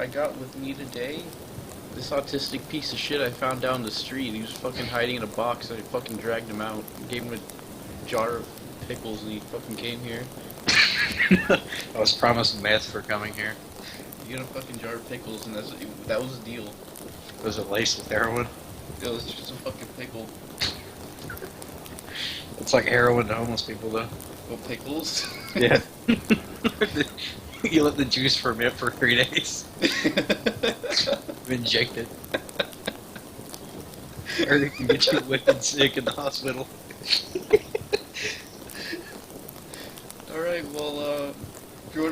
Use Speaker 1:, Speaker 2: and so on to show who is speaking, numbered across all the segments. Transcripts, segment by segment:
Speaker 1: I got with me today? This autistic piece of shit I found down the street. He was fucking hiding in a box. I fucking dragged him out. Gave him a jar of pickles and he fucking came here.
Speaker 2: I was promised meth for coming here.
Speaker 1: You got a fucking jar of pickles and that was the deal.
Speaker 2: Was it laced with heroin?
Speaker 1: It was just a fucking pickle.
Speaker 2: It's like heroin to homeless people, though.
Speaker 1: Oh, pickles?
Speaker 2: Yeah. You let the juice ferment for 3 days. Inject it. Or they can get you wicked sick in the hospital.
Speaker 1: Alright, well, if you're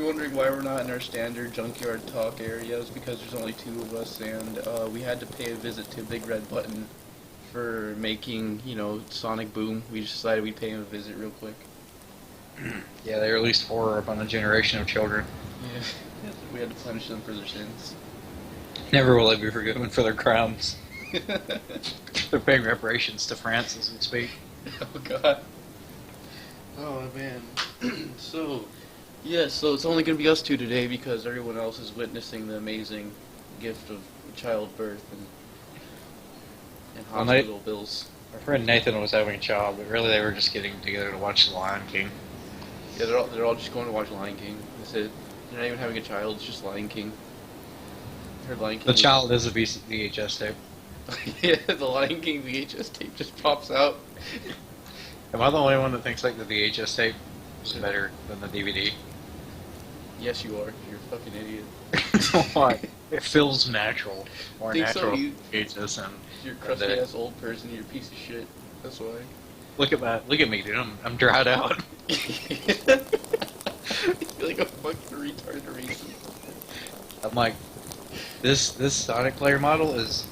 Speaker 1: wondering why we're not in our standard junkyard talk area, it's because there's only 2 of us, and we had to pay a visit to Big Red Button for making, Sonic Boom. We just decided we'd pay him a visit real quick.
Speaker 2: Yeah, they released horror upon a generation of children.
Speaker 1: Yeah, we had to punish them for their sins.
Speaker 2: Never will they be forgiven for their crimes. They're paying reparations to France as we speak.
Speaker 1: Oh god. Oh man. So it's only gonna be us 2 today because everyone else is witnessing the amazing gift of childbirth and hospital bills.
Speaker 2: Our friend Nathan was having a child, but really they were just getting together to watch The Lion King.
Speaker 1: Yeah, they're all just going to watch Lion King. That's it. They're not even having a child. It's just Lion King. I heard Lion King.
Speaker 2: The child is a VHS tape.
Speaker 1: Yeah, the Lion King VHS tape just pops out.
Speaker 2: Am I the only one that thinks like the VHS tape is better than the DVD?
Speaker 1: Yes, you are. You're a fucking idiot.
Speaker 2: Why? It feels natural. More
Speaker 1: Think
Speaker 2: natural
Speaker 1: so,
Speaker 2: than VHS and
Speaker 1: you're a crusty ass old person. You're a piece of shit. That's why.
Speaker 2: Look at me, dude. I'm dried out.
Speaker 1: You're like a fucking retarded reason.
Speaker 2: I'm like, this Sonic player model is.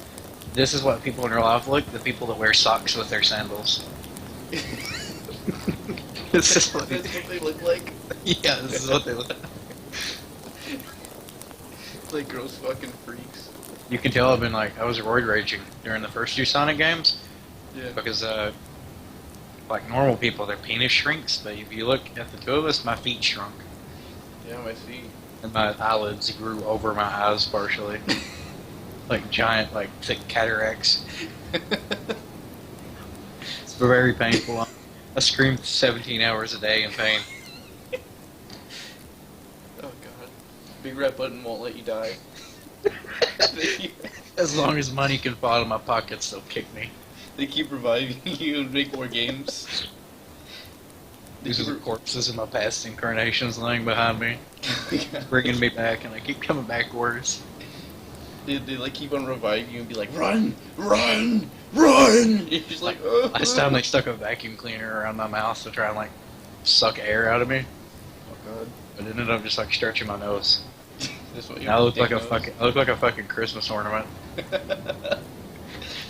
Speaker 2: This is what people in real life look. The people that wear socks with their sandals. This is what
Speaker 1: That's what they look like.
Speaker 2: Yeah, this is what they look like.
Speaker 1: Like gross fucking freaks.
Speaker 2: You can tell I was roid raging during the first 2 Sonic games.
Speaker 1: Yeah.
Speaker 2: Because, like normal people, their penis shrinks, but if you look at the 2 of us, my feet shrunk.
Speaker 1: Yeah, I see.
Speaker 2: And my eyelids grew over my eyes partially. Like giant, thick cataracts. It's very painful. I screamed 17 hours a day in pain.
Speaker 1: Oh god. Big Red Button won't let you die.
Speaker 2: As long as money can fall out of my pockets, they'll kick me.
Speaker 1: They keep reviving you and make more games.
Speaker 2: These are the corpses of my past incarnations laying behind me, bringing me back, and I keep coming back worse.
Speaker 1: They keep on reviving you and be like, run, run, run. You're just like, oh.
Speaker 2: Last time they stuck a vacuum cleaner around my mouth to try and suck air out of me.
Speaker 1: Oh god.
Speaker 2: But it ended up just stretching my nose.
Speaker 1: That's what you
Speaker 2: Now I look like a fucking Christmas ornament.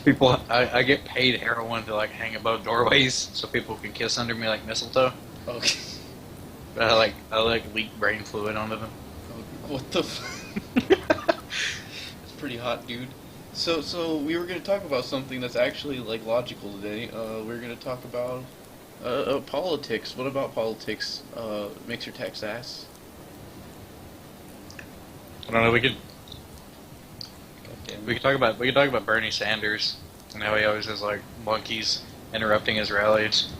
Speaker 2: People, I get paid heroin to hang above doorways so people can kiss under me like mistletoe.
Speaker 1: Okay.
Speaker 2: But I leak brain fluid onto them.
Speaker 1: What the It's pretty hot, dude. So we were going to talk about something that's actually logical today. We're going to talk about politics. What about politics makes your tax ass?
Speaker 2: I don't know, we could talk about Bernie Sanders and how he always has monkeys interrupting his rallies.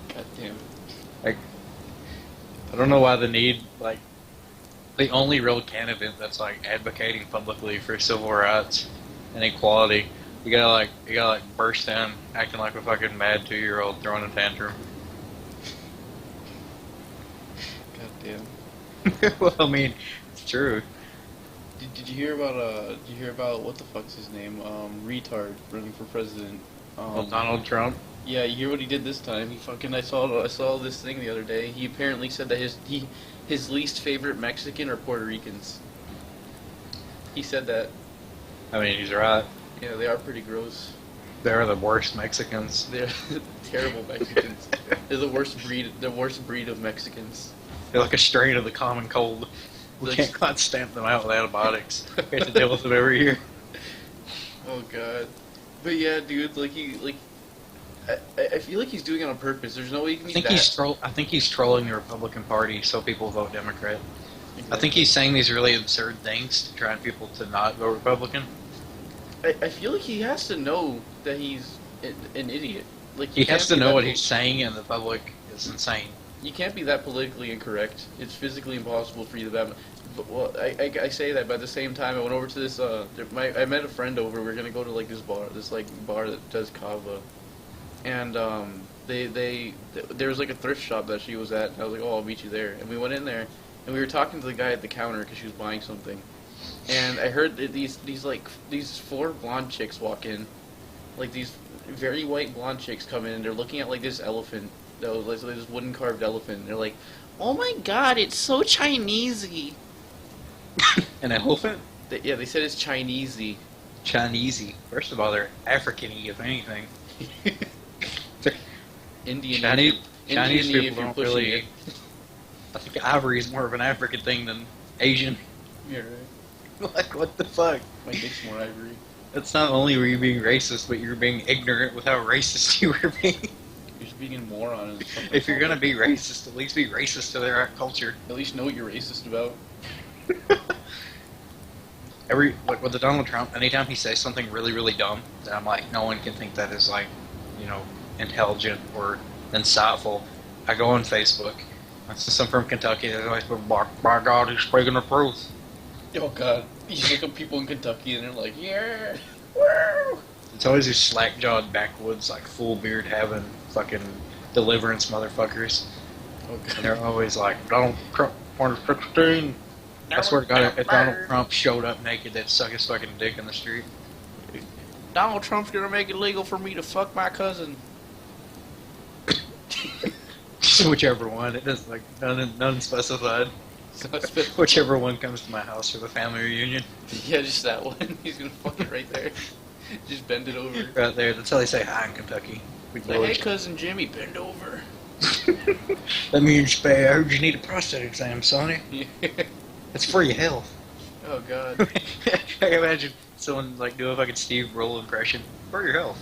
Speaker 1: God damn it.
Speaker 2: I don't know why the need the only real candidate that's advocating publicly for civil rights and equality, you gotta burst in acting like a fucking mad 2-year-old throwing a tantrum.
Speaker 1: God damn.
Speaker 2: Well, I mean, it's true.
Speaker 1: Did you hear about what the fuck's his name? Retard running for president.
Speaker 2: Donald Trump.
Speaker 1: Yeah, you hear what he did this time? He fucking I saw this thing the other day. He apparently said that his least favorite Mexican are Puerto Ricans. He said that.
Speaker 2: I mean, he's right.
Speaker 1: Yeah, they are pretty gross.
Speaker 2: They're the worst Mexicans.
Speaker 1: They're terrible Mexicans. They're the worst breed. The worst breed of Mexicans.
Speaker 2: They're like a strain of the common cold. We can't stamp them out with antibiotics. We have to deal with them every year.
Speaker 1: Oh god. But yeah, dude, I feel like he's doing it on purpose. There's no way he can be that.
Speaker 2: I think he's trolling the Republican Party so people vote Democrat. I think he's saying these really absurd things to try and people to not vote Republican.
Speaker 1: I feel like he has to know that he's an idiot. Like
Speaker 2: He has to know what he's saying, and the public is insane.
Speaker 1: You can't be that politically incorrect. It's physically impossible for you to that. But, well, I say that, but at the same time, I went over to this. I met a friend over. We are gonna go to like this bar that does kava, and there was like a thrift shop that she was at. And I was like, oh, I'll meet you there. And we went in there, and we were talking to the guy at the counter because she was buying something. And I heard that these four blonde chicks walk in, like these very white blonde chicks come in, and they're looking at like this elephant that was like this wooden carved elephant. And they're like, "Oh my God, it's so Chinesey."
Speaker 2: An elephant?
Speaker 1: They said it's Chinesey.
Speaker 2: Chinesey. First of all, they're African-y, if anything.
Speaker 1: Indian.
Speaker 2: Chinese
Speaker 1: Indian
Speaker 2: people don't really. I think ivory is more of an African thing than Asian.
Speaker 1: Yeah, right.
Speaker 2: Like, what the fuck?
Speaker 1: My dick's more ivory.
Speaker 2: It's not only were you being racist, but you're being ignorant with how racist you were being.
Speaker 1: You're just being a moron.
Speaker 2: If you're gonna be racist, at least be racist to their culture.
Speaker 1: At least know what you're racist about.
Speaker 2: With the Donald Trump, anytime he says something really, really dumb, that I'm like, no one can think that is like, intelligent or insightful. I go on Facebook. I see some from Kentucky. They're like, by God, he's speaking the truth.
Speaker 1: Oh God, you look up people in Kentucky and they're like, yeah, woo.
Speaker 2: It's always these slack-jawed backwoods, like full beard having fucking deliverance motherfuckers.
Speaker 1: Oh God.
Speaker 2: And they're always like, Donald Trump 2016. I swear to God, if Donald Trump showed up naked, they'd suck his fucking dick in the street.
Speaker 1: Donald Trump's gonna make it legal for me to fuck my cousin.
Speaker 2: Whichever one. It doesn't, like, none specified. Whichever one comes to my house for the family reunion.
Speaker 1: Yeah, just that one. He's gonna fuck it right there. Just bend it over.
Speaker 2: Right there. That's how they say hi in Kentucky.
Speaker 1: Like, hey, cousin Jimmy, bend over.
Speaker 2: Let me inspire. I heard you need a prostate exam, Sonny.
Speaker 1: Yeah.
Speaker 2: It's for your health.
Speaker 1: Oh God.
Speaker 2: I can imagine someone like do a fucking Steve Roll impression. For your health.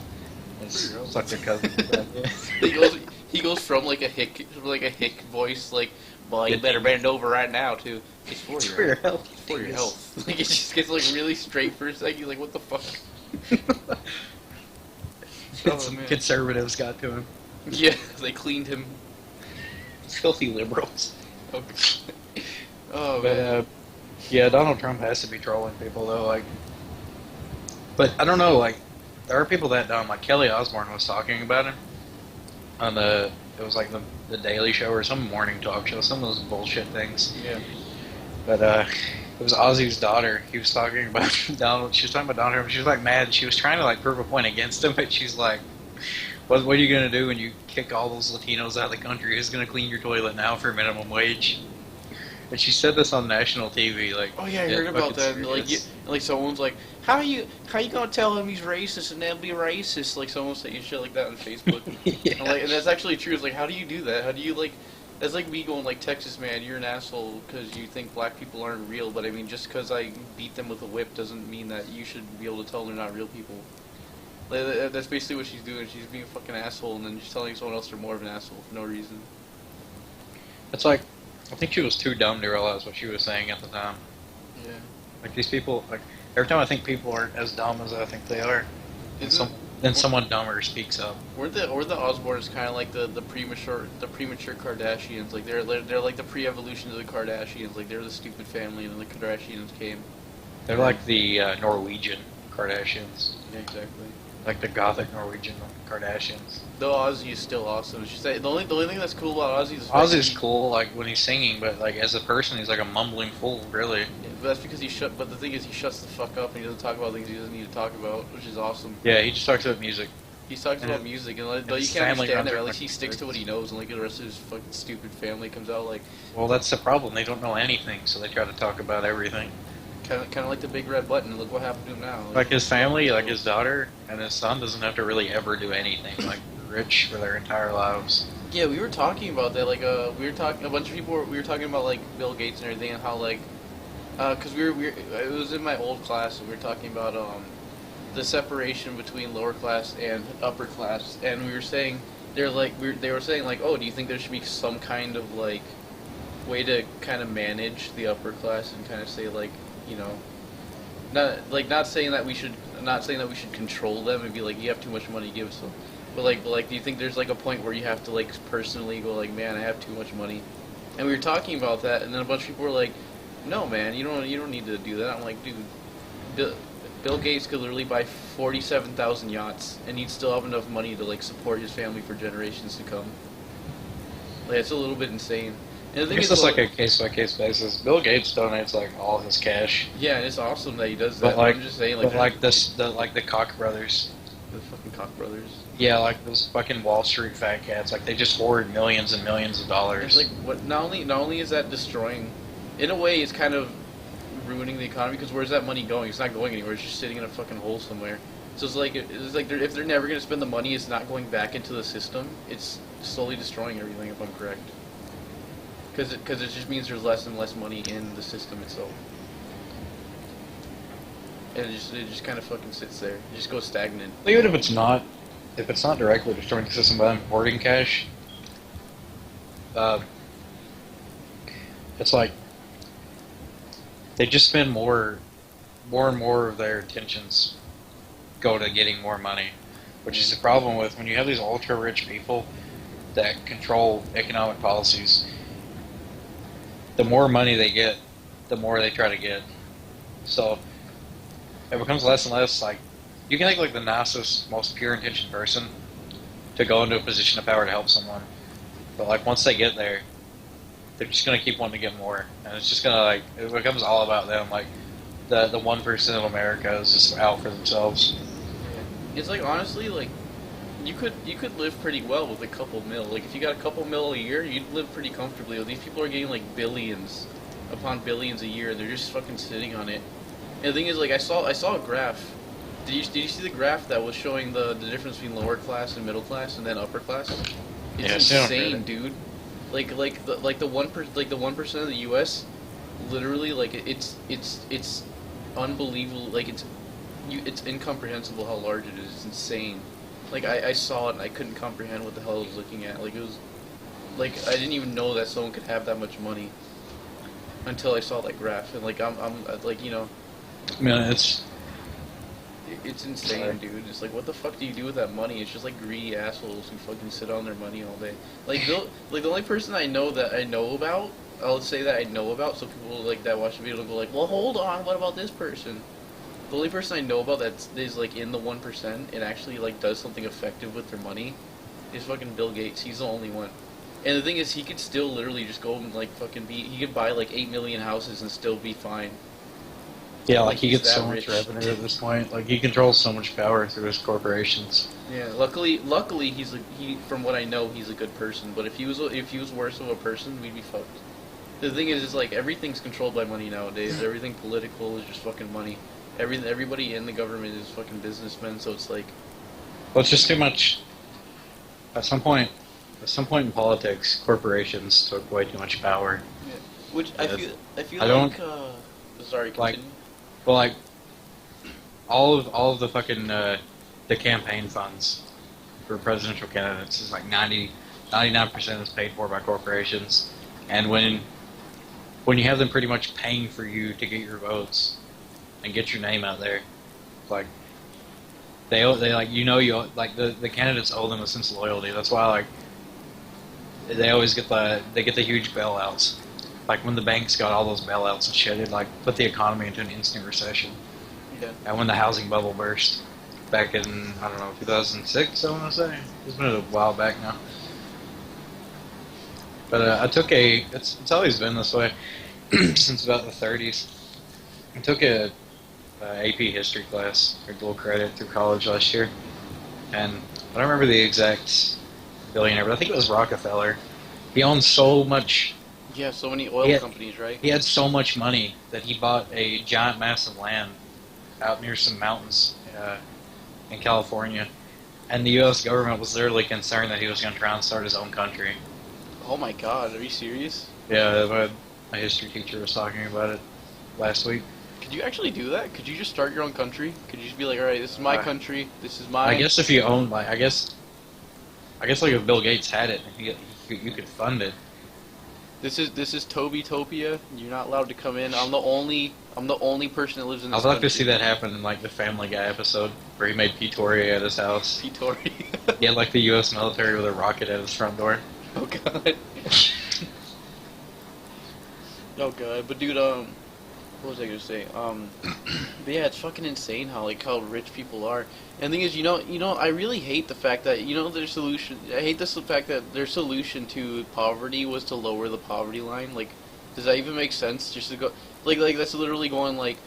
Speaker 2: It's like their cousin. Yeah.
Speaker 1: He goes from like a hick voice, like, well, you better bend over right now, to it's for your health. It's for your health. Like, it just gets like really straight for a second. He's like, what the fuck?
Speaker 2: Some conservatives got to him.
Speaker 1: Yeah, they cleaned him.
Speaker 2: Filthy liberals.
Speaker 1: Okay. Oh,
Speaker 2: but yeah, Donald Trump has to be trolling people though. Like, but I don't know. Like, there are people that dumb. Like Kelly Osbourne was talking about him on it was like the Daily Show or some morning talk show, some of those bullshit things.
Speaker 1: Yeah.
Speaker 2: But it was Ozzy's daughter. He was talking about Donald. She was talking about Donald Trump. She was like mad. She was trying to like prove a point against him, but she's like, what are you gonna do when you kick all those Latinos out of the country? Who's gonna clean your toilet now for minimum wage? And she said this on national TV. Like,
Speaker 1: oh yeah, I heard about that. Like someone's like, how you gonna tell him he's racist and they'll be racist? Like someone saying shit like that on Facebook.
Speaker 2: Yeah.
Speaker 1: And that's actually true. It's like, how do you do that? How do you like? That's like me going like, Texas man, you're an asshole because you think black people aren't real. But I mean, just because I beat them with a whip doesn't mean that you should be able to tell them they're not real people. Like, that's basically what she's doing. She's being a fucking asshole and then she's telling someone else they're more of an asshole for no reason.
Speaker 2: It's like, I think she was too dumb to realize what she was saying at the time.
Speaker 1: Yeah.
Speaker 2: Like these people, like every time I think people aren't as dumb as I think they are, then someone dumber speaks up.
Speaker 1: Or the Osbournes kind of like the premature Kardashians. Like they're like the pre-evolution of the Kardashians. Like they're the stupid family, and then the Kardashians came.
Speaker 2: They're like the Norwegian Kardashians.
Speaker 1: Yeah, exactly.
Speaker 2: Like the gothic Norwegian Kardashians.
Speaker 1: Though Ozzy is still awesome. She said the only thing that's cool about Ozzy is
Speaker 2: Ozzy's cool, like when he's singing, but like as a person, he's like a mumbling fool, really.
Speaker 1: Yeah, but that's because But the thing is, he shuts the fuck up and he doesn't talk about things he doesn't need to talk about, which is awesome.
Speaker 2: Yeah, he just talks about music.
Speaker 1: He talks about music, and though you can't understand it, or at least he sticks to what he knows, and like the rest of his fucking stupid family comes out like.
Speaker 2: Well, that's the problem. They don't know anything, so they try to talk about everything.
Speaker 1: Kind of like the big red button. Look what happened to him now.
Speaker 2: Like his family, like his daughter and his son, doesn't have to really ever do anything. Like rich for their entire lives.
Speaker 1: Yeah, we were talking about that. Like, we were talking. A bunch of people. We were talking about like Bill Gates and everything, and how like, because it was in my old class, and we were talking about the separation between lower class and upper class, and we were saying they were saying like, oh, do you think there should be some kind of like way to kind of manage the upper class and kind of say like, you know, not saying that we should control them and be like, you have too much money, give some. But like, do you think there's like a point where you have to like personally go like, man, I have too much money? And we were talking about that, and then a bunch of people were like, no, man, you don't need to do that. I'm like, dude, Bill, Bill Gates could literally buy 47,000 yachts, and he'd still have enough money to like support his family for generations to come. Like, it's a little bit insane. And the
Speaker 2: I
Speaker 1: thing
Speaker 2: guess
Speaker 1: is,
Speaker 2: it's like a case by case basis. Bill Gates donates like all his cash,
Speaker 1: yeah, and it's awesome that he does that.
Speaker 2: but like,
Speaker 1: I'm just saying,
Speaker 2: but like the Koch brothers.
Speaker 1: the fucking Koch brothers.
Speaker 2: Yeah, like those fucking Wall Street fat cats. Like they just hoard millions and millions of
Speaker 1: It's
Speaker 2: dollars.
Speaker 1: like what? Not only is that destroying, in a way, it's kind of ruining the economy because where's that money going? It's not going anywhere. It's just sitting in a fucking hole somewhere. So it's like if they're never gonna spend the money, it's not going back into the system. It's slowly destroying everything. If I'm correct. Because it just means there's less and less money in the system itself. And it just kind of fucking sits there. It just goes stagnant.
Speaker 2: Even if it's not directly destroying the system by them hoarding cash, it's like they just spend more and more of their attentions go to getting more money, which is the problem with when you have these ultra rich people that control economic policies. The more money they get, the more they try to get. So it becomes less and less like you can take like the nicest, most pure intentioned person to go into a position of power to help someone, but like once they get there, they're just gonna keep wanting to get more, and it's just gonna like it becomes all about them. Like the 1% of America is just out for themselves.
Speaker 1: It's like honestly, like you could live pretty well with a couple mil. Like if you got a couple mil a year, you'd live pretty comfortably. Well, these people are getting like billions upon billions a year, and they're just fucking sitting on it. And the thing is, like I saw a graph. Did you see the graph that was showing the difference between lower class and middle class and then upper class? It's
Speaker 2: Yeah,
Speaker 1: insane, dude. Like the 1% of the U.S. literally like it's unbelievable. Like it's incomprehensible how large it is. It's insane. Like I saw it and I couldn't comprehend what the hell I was looking at. Like it was like I didn't even know that someone could have that much money until I saw that graph. And like I'm like, you know,
Speaker 2: I mean, it's
Speaker 1: it's insane, dude. It's like, what the fuck do you do with that money? It's just like greedy assholes who fucking sit on their money all day. Like the only person I know about, I'll say that I know about, so people like that watch the video will go like, well, hold on, what about this person? The only person I know about that is like in the 1% and actually like does something effective with their money is fucking Bill Gates. He's the only one. And the thing is, he could still literally just go and like fucking he could buy like 8 million houses and still be fine.
Speaker 2: yeah, like he
Speaker 1: he's
Speaker 2: gets
Speaker 1: that
Speaker 2: so much
Speaker 1: rich.
Speaker 2: revenue at this point. Like he controls so much power through his corporations.
Speaker 1: Yeah, luckily he from what I know he's a good person. But if he was worse of a person, we'd be fucked. The thing is like everything's controlled by money nowadays. Everything political is just fucking money. Everybody in the government is fucking businessmen. So it's like,
Speaker 2: Well, it's just too much. At some point in politics, corporations took way too much power.
Speaker 1: yeah. Which I feel
Speaker 2: I
Speaker 1: like.
Speaker 2: don't-
Speaker 1: Sorry,
Speaker 2: like-
Speaker 1: continue.
Speaker 2: Well, like all of the fucking the campaign funds for presidential candidates is like 99% is paid for by corporations, and when you have them pretty much paying for you to get your votes and get your name out there, like they like you like the candidates owe them a sense of loyalty. That's why like they always get the huge bailouts. Like when the banks got all those bailouts and shit, it like put the economy into an instant recession.
Speaker 1: Yeah.
Speaker 2: And when the housing bubble burst back in, I don't know, 2006, I want to say. It's been a while back now. But it's always been this way since about the 30s. I took a AP history class, or dual credit through college last year. And I don't remember the exact billionaire, but I think it was Rockefeller. He owned so much.
Speaker 1: Yeah, so many oil companies, right?
Speaker 2: He had so much money that he bought a giant mass of land out near some mountains in California. And the U.S. government was literally concerned that he was going to try and start his own country.
Speaker 1: Oh my god, are you serious?
Speaker 2: Yeah, my history teacher was talking about it last week.
Speaker 1: Could you actually do that? Could you just start your own country? Could you just be like, alright, this is my country, this is my...
Speaker 2: I guess if you own, like, I guess like if Bill Gates had it, you could fund it.
Speaker 1: This is Toby Topia. You're not allowed to come in. I'm the only person that lives in
Speaker 2: I'd
Speaker 1: this
Speaker 2: like to
Speaker 1: country.
Speaker 2: see that happen in like the Family Guy episode where he made Peoria at his house.
Speaker 1: Pitori.
Speaker 2: He had like the U.S. military with a rocket at his front door.
Speaker 1: Oh god. Oh god. But dude, what was I gonna say? But yeah, it's fucking insane how rich people are. And the thing is, I really hate the fact that their solution. I hate this the fact that their solution to poverty was to lower the poverty line. Like, does that even make sense? Just to go like that's literally going like,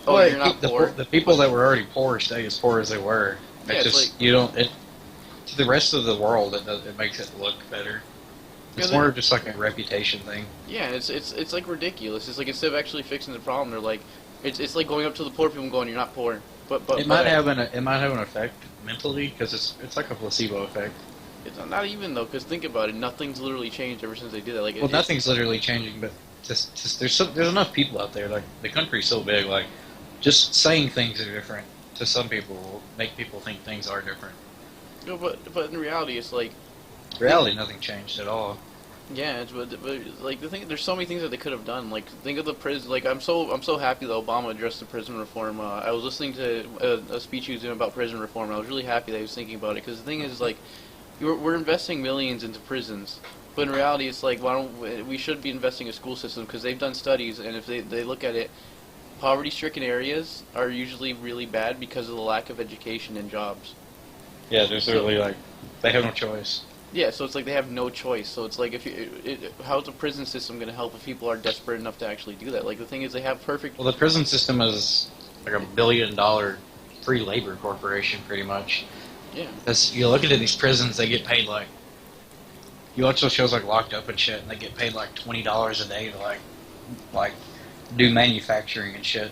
Speaker 1: oh,
Speaker 2: Well,
Speaker 1: you're not poor.
Speaker 2: the people that were already poor stay as poor as they were.
Speaker 1: Yeah,
Speaker 2: It's
Speaker 1: it's
Speaker 2: just
Speaker 1: like-
Speaker 2: you don't. To the rest of the world, it makes it look better. It's
Speaker 1: Yeah,
Speaker 2: more of just like a reputation thing.
Speaker 1: Yeah, it's like ridiculous. It's like instead of actually fixing the problem, they're like, it's like going up to the poor people and going, you're not poor. But
Speaker 2: It might have an effect mentally because it's like a placebo effect.
Speaker 1: It's not even though, because think about it, nothing's literally changed ever since they did that. Like,
Speaker 2: Well, nothing's literally changing, but just there's enough people out there. Like the country's so big, like just saying things are different to some people will make people think things are different.
Speaker 1: No, but in reality, it's like,
Speaker 2: In reality, nothing changed at all.
Speaker 1: yeah, but like the thing, there's so many things that they could have done. Like think of the prison. Like I'm so happy that Obama addressed the prison reform. I was listening to a speech he was doing about prison reform. And I was really happy that he was thinking about it because the thing is like, we're investing millions into prisons. But in reality, it's like, we should be investing in a school system because they've done studies, and if they look at it, poverty-stricken areas are usually really bad because of the lack of education and jobs.
Speaker 2: Yeah, there's literally like they have no choice.
Speaker 1: Yeah, so it's like they have no choice. So it's like, how's the prison system going to help if people are desperate enough to actually do that? Like the thing is, they have perfect.
Speaker 2: Well, the prison system is like $1 billion free labor corporation, pretty much.
Speaker 1: Yeah.
Speaker 2: Because you look at it, these prisons, they get paid like. You watch those shows like Locked Up and shit, and they get paid like $20 a day to like do manufacturing and shit.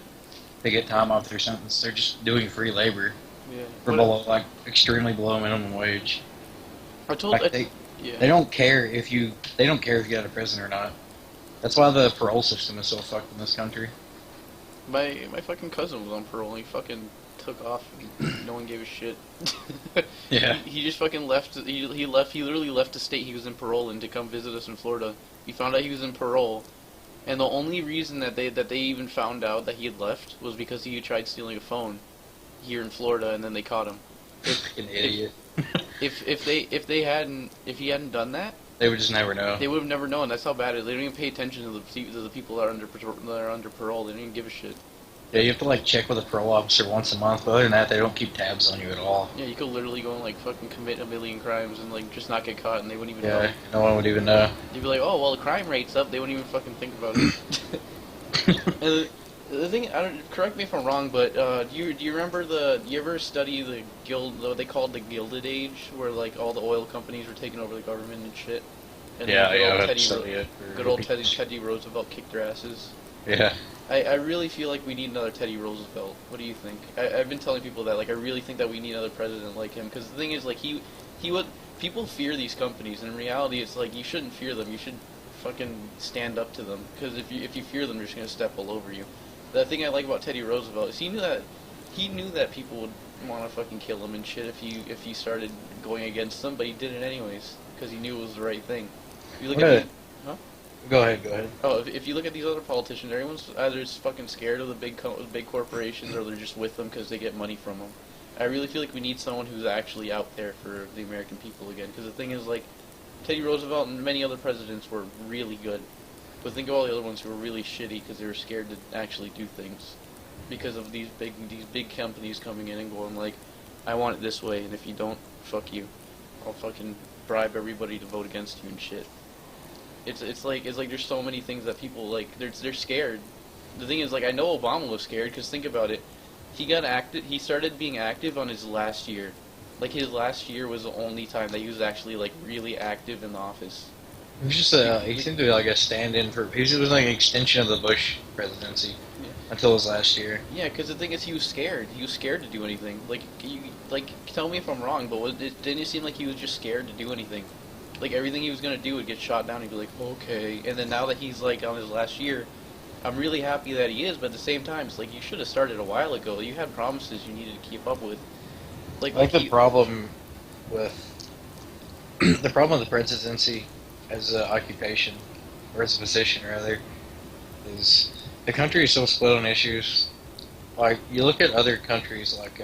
Speaker 2: They get time off their sentence. They're just doing free labor
Speaker 1: Yeah.
Speaker 2: for below extremely below minimum wage.
Speaker 1: I told.
Speaker 2: Like they don't care if you get out of prison or not. That's why the parole system is so fucked in this country.
Speaker 1: My fucking cousin was on parole. And he fucking took off. And no one gave a shit.
Speaker 2: Yeah.
Speaker 1: He just fucking left. He left. He literally left the state he was in parole in to come visit us in Florida. He found out he was in parole, and the only reason that they even found out that he had left was because he had tried stealing a phone here in Florida, and then they caught him.
Speaker 2: An idiot.
Speaker 1: If he hadn't done that,
Speaker 2: They would just never know.
Speaker 1: they would have never known. That's how bad it is. They don't even pay attention to the people that are under parole. They don't even give a shit.
Speaker 2: Yeah, you have to like check with a parole officer once a month, but other than that, they don't keep tabs on you at all.
Speaker 1: Yeah, you could literally go and like fucking commit a million crimes and like just not get caught, and they wouldn't even
Speaker 2: Yeah,
Speaker 1: know.
Speaker 2: no one would even know.
Speaker 1: You'd be like, oh well, the crime rate's up. They wouldn't even fucking think about it. And the thing, correct me if I'm wrong, but do you remember you ever study the what they called the Gilded Age, where like all the oil companies were taking over the government and shit? And
Speaker 2: Yeah,
Speaker 1: then
Speaker 2: yeah, I had to study it.
Speaker 1: Good old Teddy Roosevelt kicked their asses.
Speaker 2: Yeah.
Speaker 1: I really feel like we need another Teddy Roosevelt. What do you think? I've been telling people that, like, I really think that we need another president like him, because the thing is, like, he would, people fear these companies, and in reality, it's like, you shouldn't fear them, you should fucking stand up to them, because if you fear them, they're just gonna step all over you. The thing I like about Teddy Roosevelt is he knew that people would want to fucking kill him and shit if you started going against them, but he did it anyways, because he knew it was the right thing. If you look at
Speaker 2: Go ahead.
Speaker 1: Oh, if you look at these other politicians, everyone's either just fucking scared of the big corporations, or they're just with them because they get money from them. I really feel like we need someone who's actually out there for the American people again. Because the thing is, like, Teddy Roosevelt and many other presidents were really good, but think of all the other ones who were really shitty because they were scared to actually do things because of these big companies coming in and going like, I want it this way, and if you don't, fuck you. I'll fucking bribe everybody to vote against you and shit. It's like there's so many things that people like they're scared. The thing is, like, I know Obama was scared because think about it, he started being active on his last year. Like his last year was the only time that he was actually like really active in the office.
Speaker 2: He was just he seemed to be like a stand-in for. He was like an extension of the Bush presidency until his last year.
Speaker 1: Yeah, because the thing is, he was scared. He was scared to do anything. Tell me if I'm wrong, but didn't it seem like he was just scared to do anything? Like, everything he was going to do would get shot down. He'd be like, okay. And then now that he's, like, on his last year, I'm really happy that he is. But at the same time, it's like, you should have started a while ago. You had promises you needed to keep up with.
Speaker 2: The problem with the presidency as an occupation, or its position rather, is the country is so split on issues. Like you look at other countries like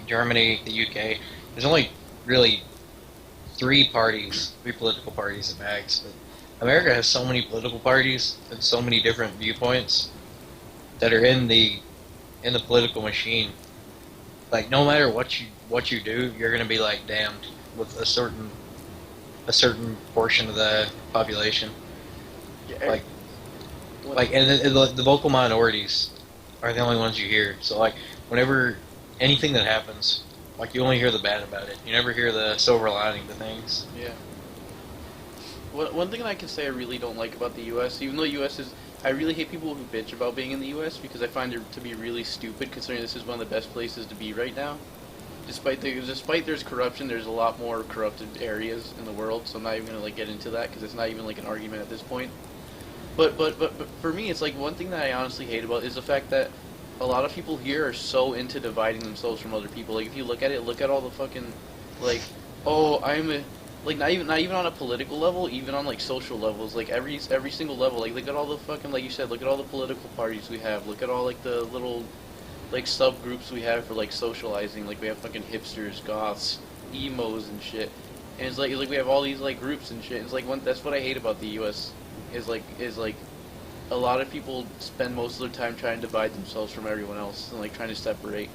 Speaker 2: Germany, the UK. There's only really three political parties at max. But America has so many political parties and so many different viewpoints that are in the political machine. Like no matter what you do, you're gonna be like damned with a certain portion of the population.
Speaker 1: Yeah,
Speaker 2: And the vocal minorities are the only ones you hear. So like whenever anything that happens, like you only hear the bad about it. You never hear the silver lining to things.
Speaker 1: yeah. One thing I can say I really don't like about the U.S., even though the U.S. is, I really hate people who bitch about being in the U.S. because I find it to be really stupid, considering this is one of the best places to be right now. Despite there's corruption, there's a lot more corrupted areas in the world. So I'm not even gonna like get into that because it's not even like an argument at this point. But for me, it's like one thing that I honestly hate about is the fact that a lot of people here are so into dividing themselves from other people. Like if you look at it, look at all the fucking like, oh, I'm a, like not even on a political level, even on like social levels, like every single level. Like look at all the fucking, like you said, look at all the political parties we have. Look at all like the little like subgroups we have for like socializing. Like we have fucking hipsters, goths, emos and shit. And it's like we have all these like groups and shit. It's like that's what I hate about the U.S. is like a lot of people spend most of their time trying to divide themselves from everyone else and like trying to separate.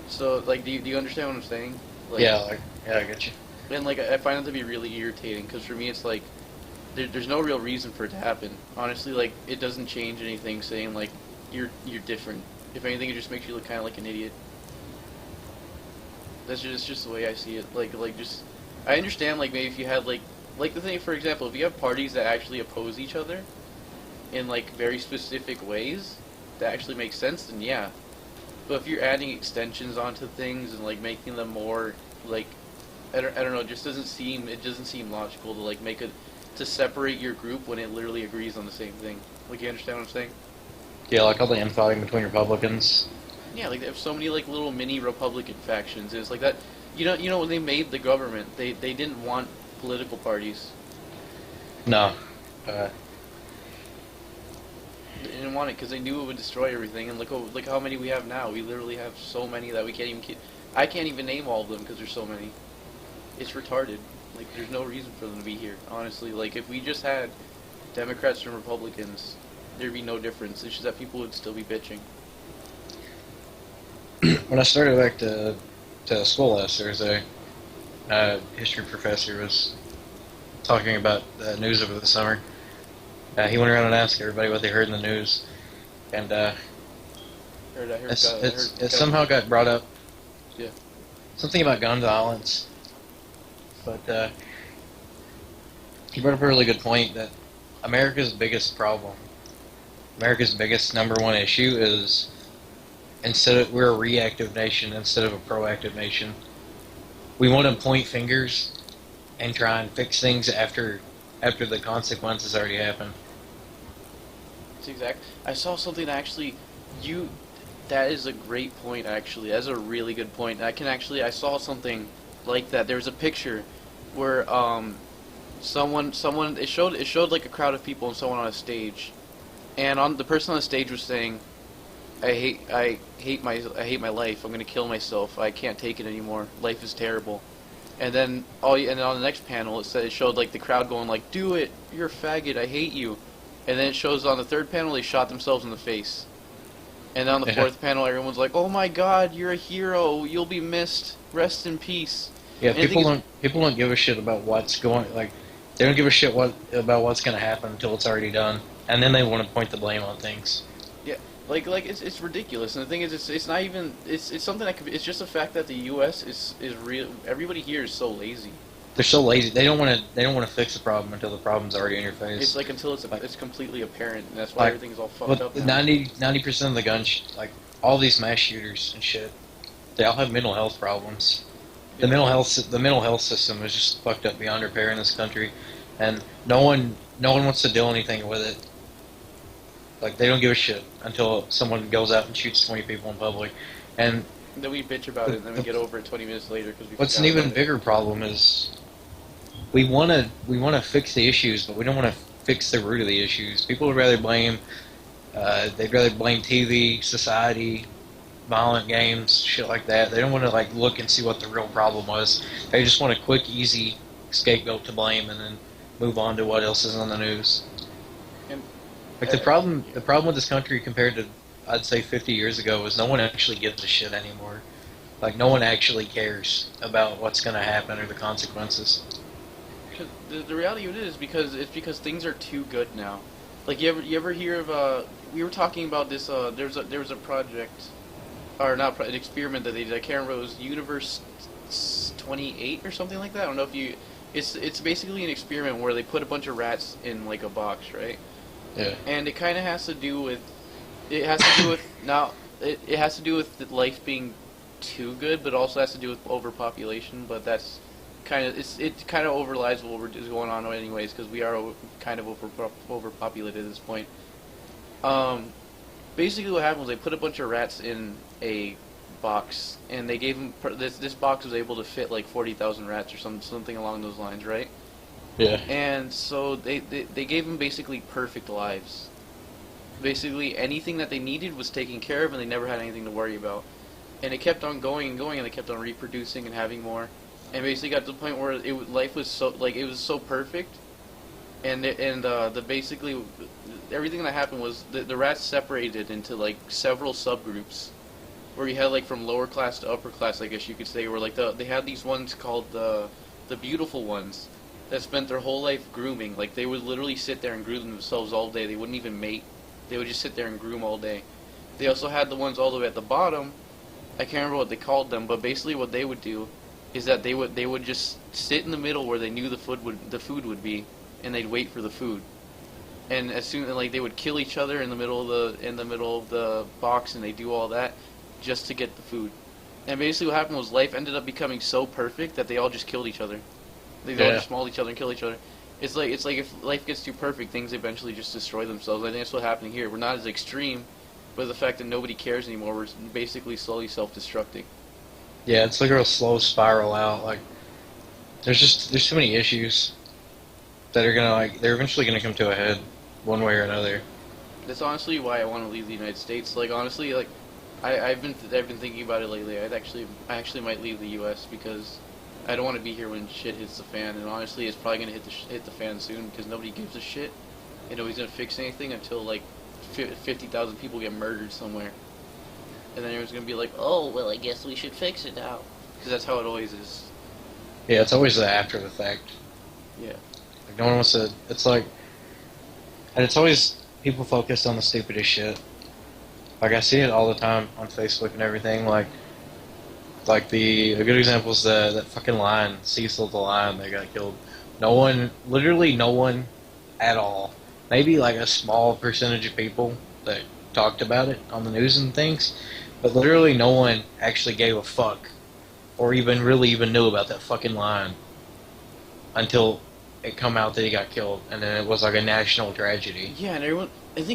Speaker 1: So like, do you understand what I'm saying? Like,
Speaker 2: Yeah, I get you.
Speaker 1: And like I find it to be really irritating because for me it's like there's no real reason for it to happen. Honestly, like it doesn't change anything saying like you're different. If anything, it just makes you look kind of like an idiot. That's just the way I see it. Like just I understand like maybe if you had like the thing, for example, if you have parties that actually oppose each other in like very specific ways that actually make sense, then yeah. But if you're adding extensions onto things and like making them more like I don't know, it doesn't seem logical to like to separate your group when it literally agrees on the same thing. Like you understand what I'm saying?
Speaker 2: Yeah, like all the infighting between Republicans.
Speaker 1: Yeah, like they have so many like little mini Republican factions. And it's like that. You know when they made the government, they didn't want political parties.
Speaker 2: No.
Speaker 1: They didn't want it because they knew it would destroy everything. And look how many we have now. We literally have so many that we can't even. I can't even name all of them because there's so many. It's retarded. Like there's no reason for them to be here. Honestly, like if we just had Democrats and Republicans, there'd be no difference. It's just that people would still be bitching.
Speaker 2: When I started back to school last Thursday, a history professor was talking about the news over the summer. He went around and asked everybody what they heard in the news, and it somehow got brought up.
Speaker 1: Yeah.
Speaker 2: Something about gun violence, but he brought up a really good point that America's biggest problem, America's biggest number one issue is we're a reactive nation instead of a proactive nation. We want to point fingers and try and fix things after the consequences already happen.
Speaker 1: That's exact. I saw something actually. That is a great point. Actually, that's a really good point. I saw something like that. There was a picture where someone it showed like a crowd of people and someone on a stage, and the person on the stage was saying, I hate my life. I'm gonna kill myself. I can't take it anymore. Life is terrible. And then on the next panel it showed like the crowd going like, do it, you're a faggot, I hate you. And then it shows on the third panel they shot themselves in the face. And then on the fourth panel everyone's like, oh my god, you're a hero, you'll be missed, rest in peace.
Speaker 2: Yeah, people don't give a shit about what's going, like they don't give a shit about what's gonna happen until it's already done, and then they want to point the blame on things.
Speaker 1: Yeah, like it's ridiculous. And the thing is, it's not even it's something that it's just the fact that the U.S. is real. Everybody here is so lazy.
Speaker 2: They're so lazy. They don't want to fix the problem until the problem's already in your face.
Speaker 1: It's like until it's completely apparent, and that's why everything's all fucked up.
Speaker 2: 90% of the guns, like all these mass shooters and shit, they all have mental health problems. The mental health system is just fucked up beyond repair in this country, and no one wants to do anything with it. Like they don't give a shit until someone goes out and shoots 20 people in public, and
Speaker 1: then we bitch about it, and then we get over it 20 minutes later because we.
Speaker 2: What's an even bigger problem is we want to fix the issues, but we don't want to fix the root of the issues. People would rather blame they'd rather blame TV, society, violent games, shit like that. They don't want to like look and see what the real problem was. They just want a quick, easy scapegoat to blame and then move on to what else is on the news.
Speaker 1: And
Speaker 2: Like the problem with this country compared to I'd say 50 years ago is no one actually gives a shit anymore. Like no one actually cares about what's going to happen or the consequences.
Speaker 1: the reality of it is because things are too good now. Like you ever hear of we were talking about this there was a project or not an experiment that they did. I can't remember. It was Universe 28 or something like that. I don't know if you. It's basically an experiment where they put a bunch of rats in like a box, right?
Speaker 2: Yeah.
Speaker 1: And it kind of has to do with it has to do with now it has to do with the life being too good, but also has to do with overpopulation. But that's kind of it kind of overlies is going on anyways because we are kind of overpopulated at this point. Basically what happened was they put a bunch of rats in a box, and they gave them this box was able to fit like 40,000 rats or something along those lines, right?
Speaker 2: Yeah.
Speaker 1: And so they gave them basically perfect lives. Basically anything that they needed was taken care of, and they never had anything to worry about. And it kept on going and going, and they kept on reproducing and having more. And basically got to the point where life was so like it was so perfect, and the basically everything that happened was the rats separated into like several subgroups, where you had like from lower class to upper class, I guess you could say, where like they had these ones called the beautiful ones that spent their whole life grooming. Like they would literally sit there and groom themselves all day. They wouldn't even mate. They would just sit there and groom all day. They also had the ones all the way at the bottom. I can't remember what they called them, but basically what they would do is that they would just sit in the middle where they knew the food would be, and they'd wait for the food. And as soon like they would kill each other in the middle of the box, and they do all that just to get the food. And basically what happened was life ended up becoming so perfect that they all just killed each other. They all just mauled each other and killed each other. It's like if life gets too perfect, things eventually just destroy themselves. I think that's what's happening here. We're not as extreme, but the fact that nobody cares anymore, we're basically slowly self-destructing.
Speaker 2: Yeah, it's like a real slow spiral out. Like there's too many issues that are they're eventually gonna come to a head one way or another.
Speaker 1: That's honestly why I want to leave the United States. Like honestly, like I've been thinking about it lately. I actually might leave the U.S. because I don't want to be here when shit hits the fan. And honestly, it's probably gonna hit the fan soon because nobody gives a shit. And nobody's gonna fix anything until like 50,000 people get murdered somewhere. And then everyone's gonna be like, "Oh, well, I guess we should fix it now," because that's how it always is.
Speaker 2: Yeah, it's always the after the fact.
Speaker 1: Yeah.
Speaker 2: Like no one wants to. It's like, and it's always people focused on the stupidest shit. Like I see it all the time on Facebook and everything. Like a good example is that fucking lion, Cecil the lion that got killed. Literally no one at all. Maybe like a small percentage of people that talked about it on the news and things, but literally no one actually gave a fuck or even knew about that fucking lion until it come out that he got killed, and then it was like a national tragedy.
Speaker 1: Yeah, and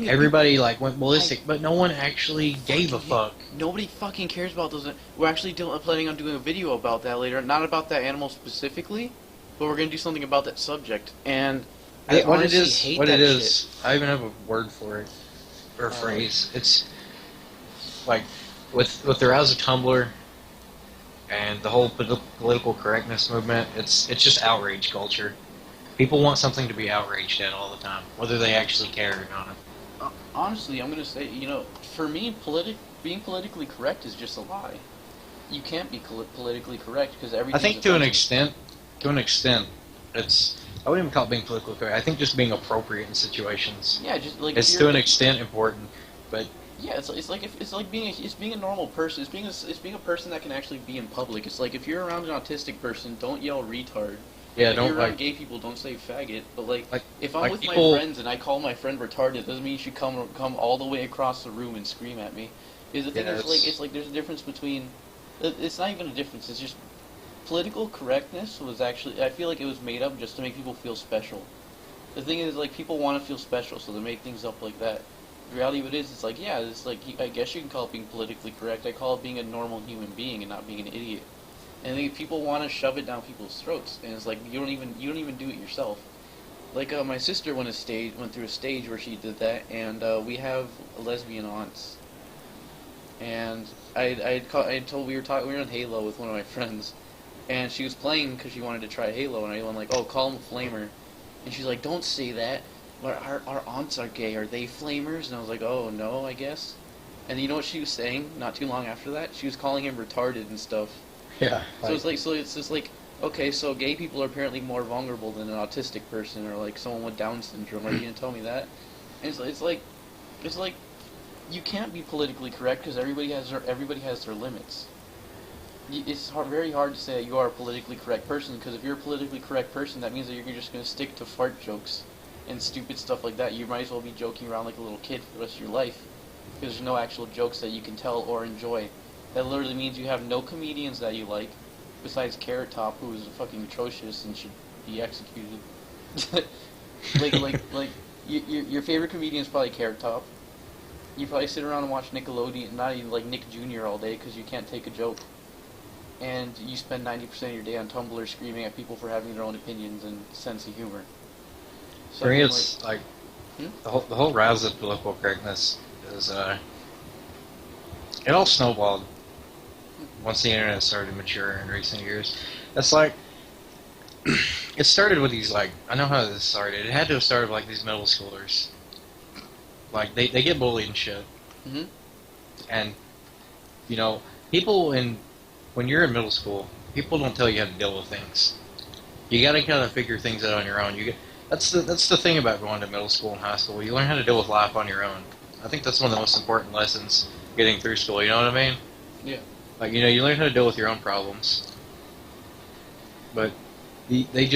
Speaker 2: everybody like went ballistic, but no one actually gave a fuck.
Speaker 1: Nobody fucking cares about those. We're actually planning on doing a video about that later. Not about that animal specifically, but we're gonna do something about that subject. And I honestly hate that shit.
Speaker 2: I even have a word for it or a phrase. It's like with the rise of Tumblr and the whole political correctness movement. It's just outrage culture. People want something to be outraged at all the time, whether they actually care or not.
Speaker 1: Honestly, I'm gonna say, for me, being politically correct is just a lie. You can't be politically correct because everything.
Speaker 2: I think to an extent, it's. I wouldn't even call it being politically correct. I think just being appropriate in situations.
Speaker 1: Yeah, just like
Speaker 2: it's to an extent important, but.
Speaker 1: Yeah, it's like being a normal person. It's being a person that can actually be in public. It's like if you're around an autistic person, don't yell retard.
Speaker 2: Yeah,
Speaker 1: if
Speaker 2: don't
Speaker 1: you're around
Speaker 2: like
Speaker 1: gay people, don't say faggot. But like if I'm
Speaker 2: like
Speaker 1: with
Speaker 2: people,
Speaker 1: my friends and I call my friend retarded, doesn't mean you should come all the way across the room and scream at me. Is the thing it's like there's a difference between. It's not even a difference. It's just political correctness was actually. I feel like it was made up just to make people feel special. The thing is, like, people want to feel special, so they make things up like that. The reality of it is, it's like, yeah, it's like, I guess you can call it being politically correct. I call it being a normal human being and not being an idiot. And I think people want to shove it down people's throats, and it's like you don't even do it yourself. Like my sister went through a stage where she did that, and we have lesbian aunts. And I told we were on Halo with one of my friends, and she was playing because she wanted to try Halo, and I'm like, oh, call him a flamer, and she's like, don't say that. But our aunts are gay. Are they flamers? And I was like, oh no, I guess. And you know what she was saying? Not too long after that, she was calling him retarded and stuff.
Speaker 2: Yeah.
Speaker 1: So it's just like, okay, so gay people are apparently more vulnerable than an autistic person or like someone with Down syndrome. Are you gonna tell me that? And it's like you can't be politically correct because everybody has their limits. It's very hard to say that you are a politically correct person, because if you're a politically correct person, that means that you're just gonna stick to fart jokes and stupid stuff like that. You might as well be joking around like a little kid for the rest of your life, because there's no actual jokes that you can tell or enjoy. That literally means you have no comedians that you like, besides Carrot Top, who is fucking atrocious and should be executed. Your favorite comedian is probably Carrot Top. You probably sit around and watch Nickelodeon, not even like Nick Jr. all day because you can't take a joke. And you spend 90% of your day on Tumblr screaming at people for having their own opinions and sense of humor. So
Speaker 2: For me, it's like
Speaker 1: hmm?
Speaker 2: the whole rise of political correctness is it all snowballed once the internet started to mature in recent years. It's like it started with these, like, I know how this started. It had to have started with, like, these middle schoolers. Like, they get bullied and shit.
Speaker 1: Mm-hmm.
Speaker 2: And, you know, when you're in middle school, people don't tell you how to deal with things. You gotta kind of figure things out on your own. That's the thing about going to middle school and high school. You learn how to deal with life on your own. I think that's one of the most important lessons getting through school, you know what I mean?
Speaker 1: Yeah.
Speaker 2: Like, you know, you learn how to deal with your own problems. But they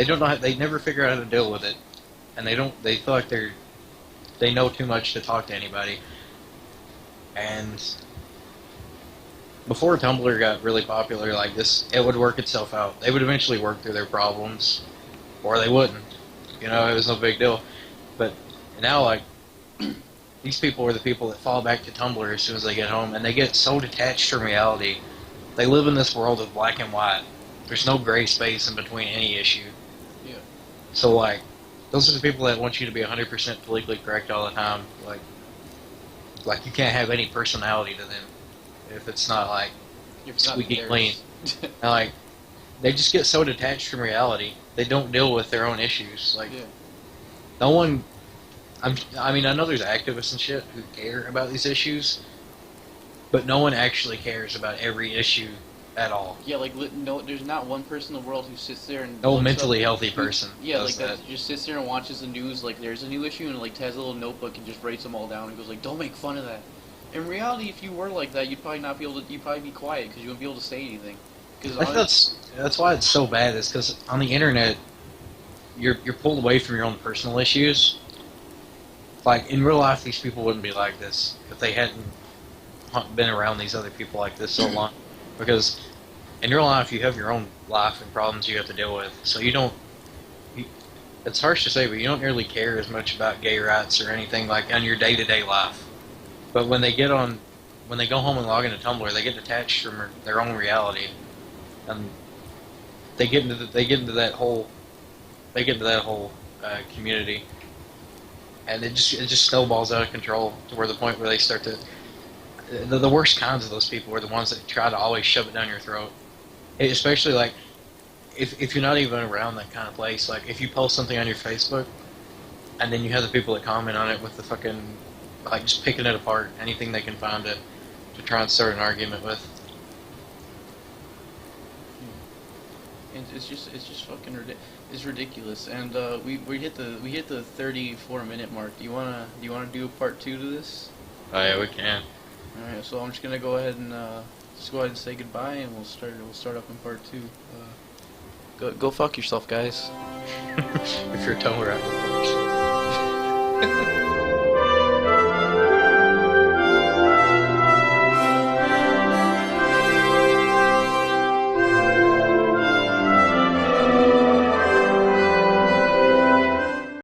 Speaker 2: don't know how, they never figure out how to deal with it. And they feel like they know too much to talk to anybody. And before Tumblr got really popular like this, it would work itself out. They would eventually work through their problems, or they wouldn't. You know, it was no big deal. But now, like, these people are the people that fall back to Tumblr as soon as they get home, and they get so detached from reality. They live in this world of black and white. There's no gray space in between any issue.
Speaker 1: Yeah.
Speaker 2: So, like, those are the people that want you to be 100% politically correct all the time. Like you can't have any personality to them if it's not, like, squeaky clean. And, like, they just get so detached from reality, they don't deal with their own issues. Like,
Speaker 1: Yeah.
Speaker 2: no one... I mean, I know there's activists and shit who care about these issues, but no one actually cares about every issue at all.
Speaker 1: Yeah, like, no, there's not one person in the world who sits there and
Speaker 2: No mentally healthy person.
Speaker 1: Yeah,
Speaker 2: does
Speaker 1: like that just sits there and watches the news. Like, there's a new issue and like has a little notebook and just writes them all down and goes like, "Don't make fun of that." In reality, if you were like that, you'd probably not be able to. You'd probably be quiet because you wouldn't be able to say anything.
Speaker 2: I think that's why it's so bad. Is because on the internet, you're pulled away from your own personal issues. Like, in real life, these people wouldn't be like this if they hadn't been around these other people like this so long. Because in real life, you have your own life and problems you have to deal with. So you don't... it's harsh to say, but you don't really care as much about gay rights or anything like on your day-to-day life. But when they go home and log into Tumblr, they get detached from their own reality, and they get into that whole community. And it just snowballs out of control to where the point where they start to... The worst kinds of those people are the ones that try to always shove it down your throat. Especially, like, if you're not even around that kind of place. Like, if you post something on your Facebook, and then you have the people that comment on it with the fucking... like, just picking it apart, anything they can find to try and start an argument with.
Speaker 1: And it's just fucking it's ridiculous. And we hit the 34-minute mark. Do you wanna do a part 2 to this?
Speaker 2: Oh yeah, we can.
Speaker 1: All right, so I'm just gonna go ahead and say goodbye, and we'll start up in part 2. Go fuck yourself, guys.
Speaker 2: If you're a Tumblr out.